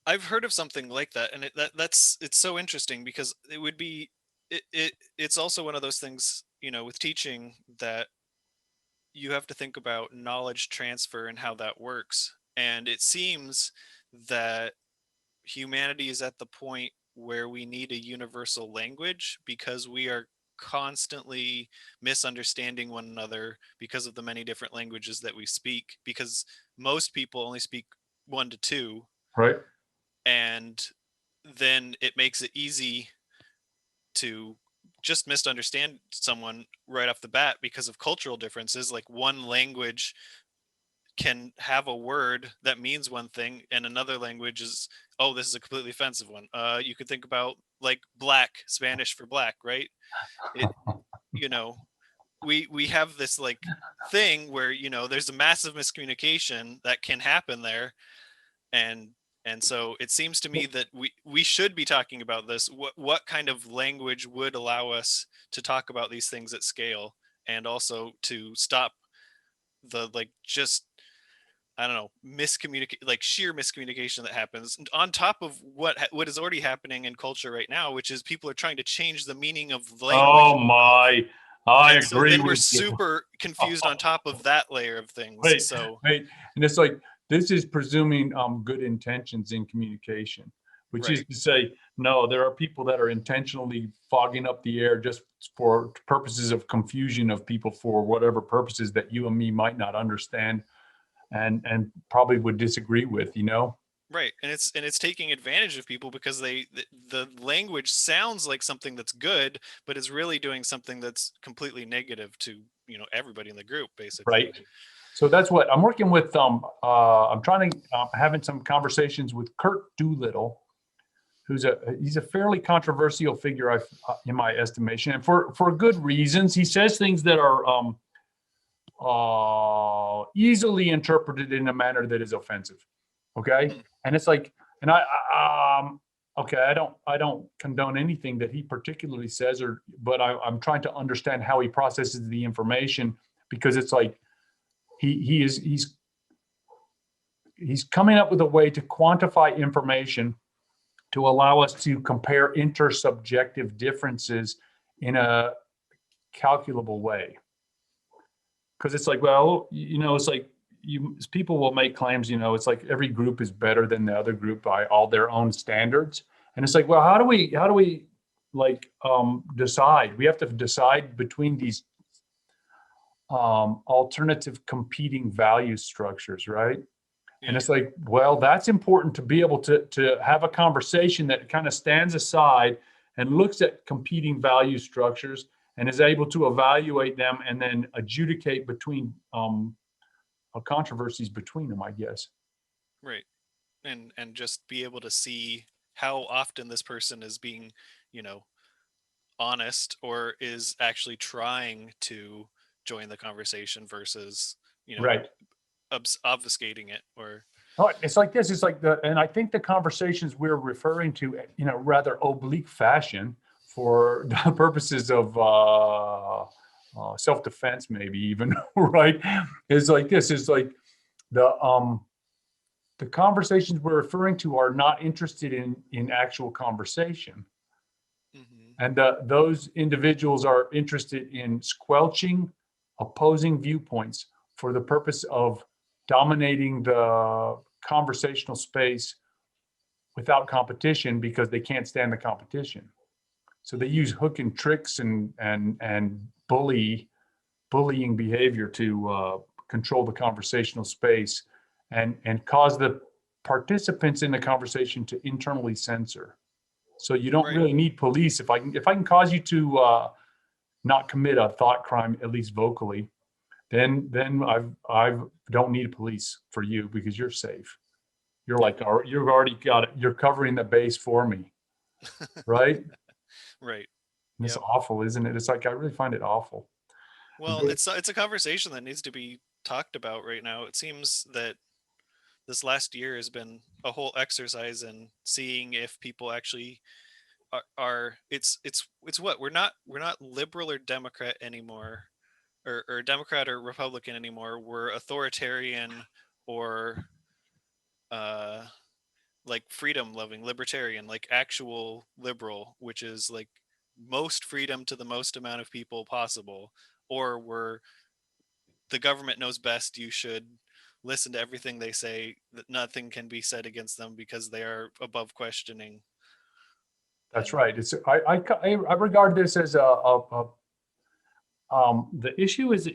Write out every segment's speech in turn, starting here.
I've heard of something like that, and that's it's so interesting because it would be it's also one of those things, with teaching that you have to think about knowledge transfer and how that works. And it seems that humanity is at the point where we need a universal language because we are constantly misunderstanding one another because of the many different languages that we speak, because most people only speak one to two, Right. and then it makes it easy to just misunderstand someone right off the bat because of cultural differences. Like, one language can have a word that means one thing and another language is, oh, this is a completely offensive one. You could think about like black, Spanish for black, right? It you know we have this like thing where there's a massive miscommunication that can happen there. And and so it seems to me that we should be talking about this. What kind of language would allow us to talk about these things at scale, and also to stop the like just, I don't know, miscommunicate, like sheer miscommunication that happens on top of what is already happening in culture right now, which is people are trying to change the meaning of language Oh itself. my, I And so agree then we're with you. super confused on top of that layer of things. Right, So right. And it's like this is presuming good intentions in communication, which is right. to say, no, there are people that are intentionally fogging up the air just for purposes of confusion of people for whatever purposes that you and me might not understand and probably would disagree with, you know? Right. And it's taking advantage of people because the language sounds like something that's good, but is really doing something that's completely negative to, everybody in the group, basically. Right. So that's what I'm working with. I'm trying to having some conversations with Kurt Doolittle, he's a fairly controversial figure, in my estimation, and for good reasons. He says things that are easily interpreted in a manner that is offensive. Okay, Hmm. and it's like, and okay, I don't condone anything that he particularly says, but I'm trying to understand how he processes the information, because it's like he's coming up with a way to quantify information to allow us to compare intersubjective differences in a calculable way. Because it's like, well, it's like people will make claims, it's like every group is better than the other group by all their own standards. And it's like, well, how do we like decide? We have to decide between these alternative competing value structures, right? And Yeah. it's like, well, that's important to be able to have a conversation that kind of stands aside and looks at competing value structures and is able to evaluate them and then adjudicate between controversies between them, I guess. Right. And just be able to see how often this person is being, you know, honest, or is actually trying to join the conversation versus, you know, Right. obfuscating it, or Oh, it's like this. It's like and I think the conversations we're referring to, rather oblique fashion for the purposes of self-defense, maybe even, right? Is like this. Is like the um, the conversations we're referring to are not interested in actual conversation, hmm. and those individuals are interested in squelching opposing viewpoints for the purpose of dominating the conversational space without competition, because they can't stand the competition. So they use hook and tricks and bullying behavior to control the conversational space and cause the participants in the conversation to internally censor. So you don't Right. really need police. If I can cause you to not commit a thought crime, at least vocally, then I don't need police for you, because you're safe. You're Yeah. like, you've already got it. You're covering the base for me, right? And Right. it's Yep. awful, isn't it? It's like, I really find it awful. Well, it's a conversation that needs to be talked about right now. It seems that this last year has been a whole exercise in seeing if people actually are it's what we're not liberal or Democrat anymore, or Democrat or Republican anymore. We're authoritarian, or uh like freedom loving libertarian, like actual liberal, which is like most freedom to the most amount of people possible, or we're the government knows best, you should listen to everything they say, that nothing can be said against them because they are above questioning. That's And right. I regard this as the issue is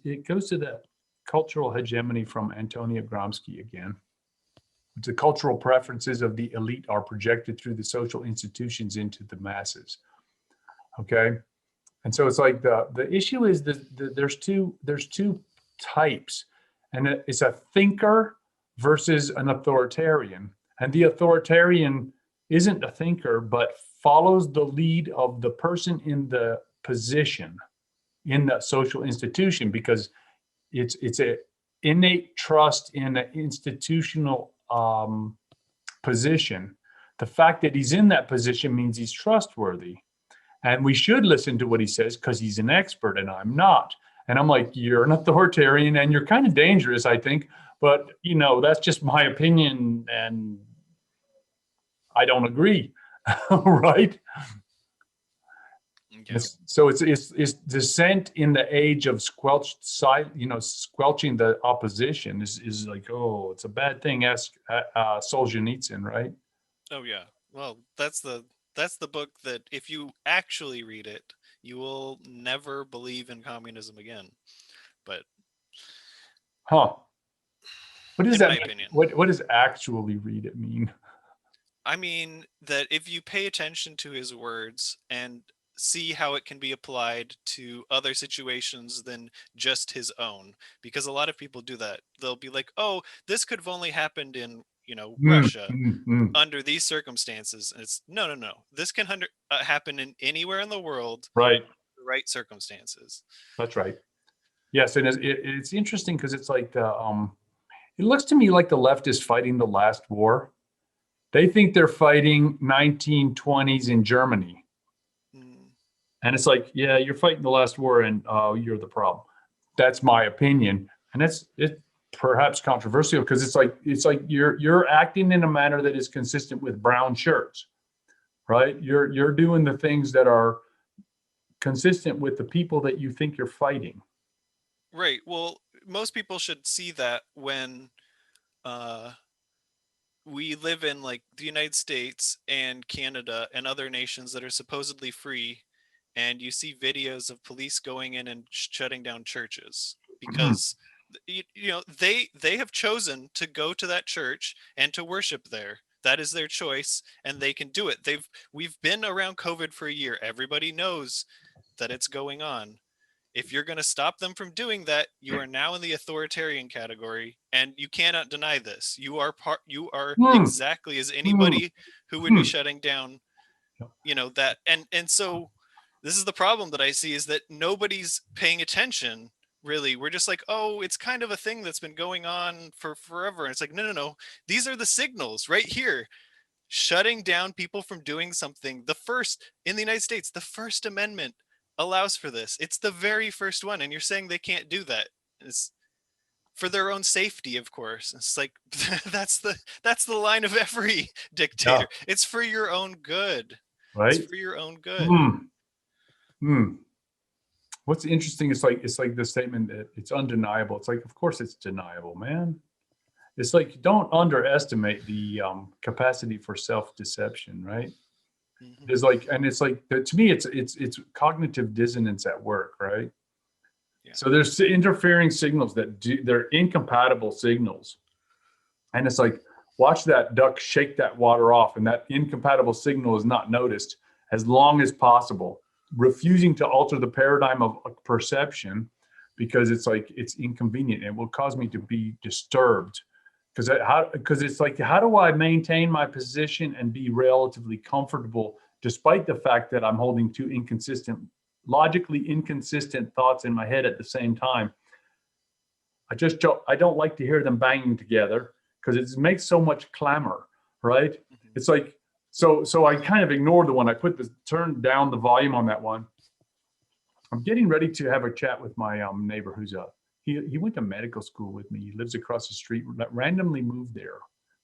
it goes to the cultural hegemony from Antonio Gramsci again. The cultural preferences of the elite are projected through the social institutions into the masses. Okay, and so it's like the issue is there's two types, and it's a thinker versus an authoritarian, and the authoritarian isn't a thinker but follows the lead of the person in the position in the social institution because it's a innate trust in an institutional position. The fact that he's in that position means he's trustworthy, and we should listen to what he says because he's an expert and I'm not. And I'm like, you're an authoritarian and you're kind of dangerous, I think, but that's just my opinion and I don't agree. Right. yeah. So it's dissent in the age of squelched side, squelching the opposition is like, oh, it's a bad thing. Ask Solzhenitsyn, right? Oh yeah. Well, that's the book that if you actually read it, you will never believe in communism again. But Huh? What does in that my mean? opinion, What does actually read it mean? I mean that if you pay attention to his words and see how it can be applied to other situations than just his own, because a lot of people do that. They'll be like, "Oh, this could have only happened in, Mm, Russia mm, mm. under these circumstances." And it's no, no, no. This can happen in anywhere in the world, Right. the right circumstances. That's right. Yes, and it's interesting because it's like it looks to me like the left is fighting the last war. They think they're fighting 1920s in Germany. Mm, And it's like, yeah, you're fighting the last war and you're the problem. That's my opinion. And it's perhaps controversial because it's like you're acting in a manner that is consistent with brown shirts, right? You're doing the things that are consistent with the people that you think you're fighting. right. Well, most people should see that when uh we live in like the United States and Canada and other nations that are supposedly free, and you see videos of police going in and shutting down churches because they have chosen to go to that church and to worship there. That is their choice and they can do it. We've been around COVID for a year. Everybody knows that it's going on. If you're going to stop them from doing that, you are now in the authoritarian category, and you cannot deny this. You are Hmm, exactly as hmm, anybody who would be hmm. shutting down, that. And so this is the problem that I see, is that nobody's paying attention. Really, we're just like, oh, it's kind of a thing that's been going on for forever. And it's like, no, no, no. These are the signals right here, shutting down people from doing something. The first in the United States, the First Amendment allows for this. It's the very first one, and you're saying they can't do that. It's for their own safety, of course. It's like that's the line of every Yeah, dictator. It's for your own good. It's right. for your own good. Hmm, hmm. What's interesting is like it's like the statement that it's undeniable. It's like, of course it's deniable, man. It's like don't underestimate the capacity for self-deception, right? Hmm. There's like, and it's like to me, it's cognitive dissonance at work, right? Yeah. So there's interfering signals they're incompatible signals, and it's like watch that duck shake that water off, and that incompatible signal is not noticed as long as possible, refusing to alter the paradigm of perception because it's like it's inconvenient. It will cause me to be disturbed because it's like how do I maintain my position and be relatively comfortable despite the fact that I'm holding two logically inconsistent thoughts in my head at the same time. I don't like to hear them banging together because it makes so much clamor, right? Hmm. It's like so I kind of ignored the one. I turned down the volume on that one. I'm getting ready to have a chat with my neighbor who's he went to medical school with me. He lives across the street. Randomly moved there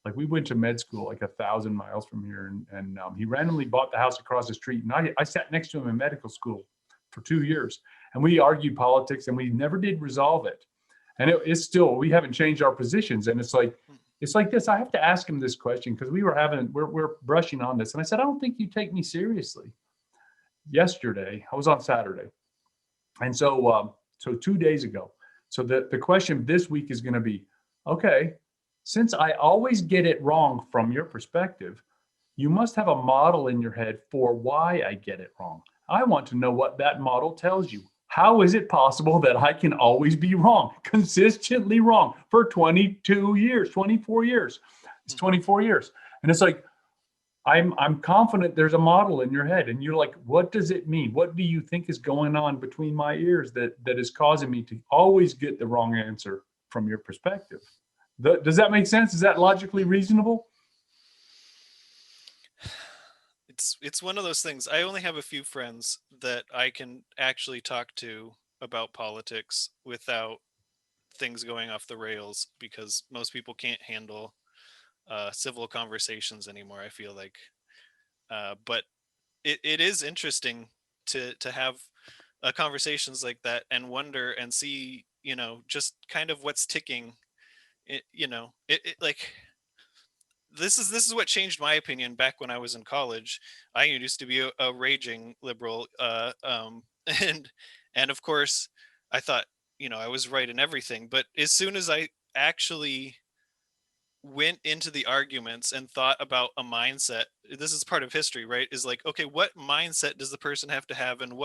Like we went to med school like 1,000 miles from here, and he randomly bought the house across the street, and I sat next to him in medical school for 2 years, and we argued politics, and we never did resolve it. And it's still, we haven't changed our positions, and it's like this. I have to ask him this question because we're brushing on this, and I said, I don't think you take me seriously. Yesterday, I was on Saturday, and so 2 days ago. So the question this week is going to be, okay, since I always get it wrong from your perspective, you must have a model in your head for why I get it wrong. I want to know what that model tells you. How is it possible that I can always be wrong, consistently wrong for 22 years, 24 years? It's 24 years. And it's like, I'm confident there's a model in your head, and you're like, what does it mean? What do you think is going on between my ears that is causing me to always get the wrong answer from your perspective? Does that make sense? Is that logically reasonable? It's one of those things. I only have a few friends that I can actually talk to about politics without things going off the rails, because most people can't handle civil conversations anymore, I feel like. But it is interesting to have conversations like that and wonder and see, just kind of what's ticking. Like, this is what changed my opinion back when I was in college. I used to be a raging liberal, and of course, I thought, I was right in everything. But as soon as I actually went into the arguments and thought about a mindset, this is part of history, right? Is like, okay, what mindset does the person have to have, and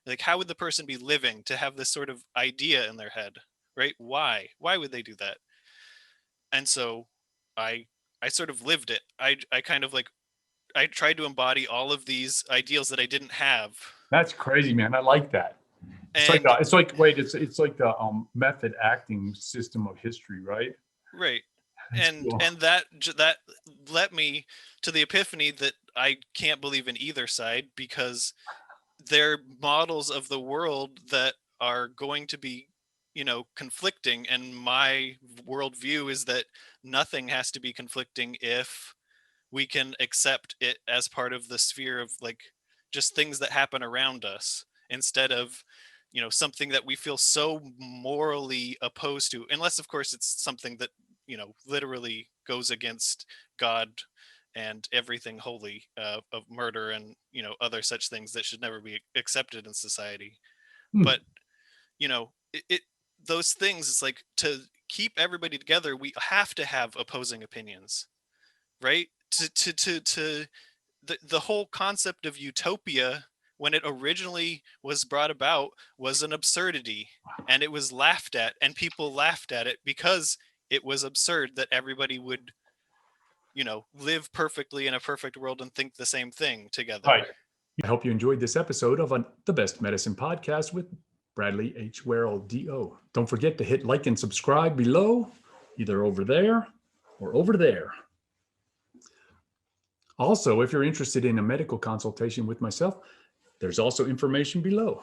like, how would the person be living to have this sort of idea in their head, right? Why would they do that? And so I I sort of lived it. I kind of like, I tried to embody all of these ideals that I didn't have. That's crazy, man. I like that. And It's like the method acting system of history, right? right. That's And cool. that led me to the epiphany that I can't believe in either side, because they're models of the world that are going to be, conflicting. And my worldview is that nothing has to be conflicting if we can accept it as part of the sphere of, like, just things that happen around us, instead of, something that we feel so morally opposed to, unless of course it's something that, literally goes against God and everything holy, of murder and, other such things that should never be accepted in society. Hmm. But, it those things, it's like, to keep everybody together, we have to have opposing opinions, right? To the whole concept of utopia, when it originally was brought about, was an absurdity, and it was laughed at, and people laughed at it because it was absurd that everybody would, live perfectly in a perfect world and think the same thing together. Right. I hope you enjoyed this episode of the Best Medicine Podcast with Bradley H. Werrell, DO. Don't forget to hit like and subscribe below, either over there or over there. Also, if you're interested in a medical consultation with myself, there's also information below.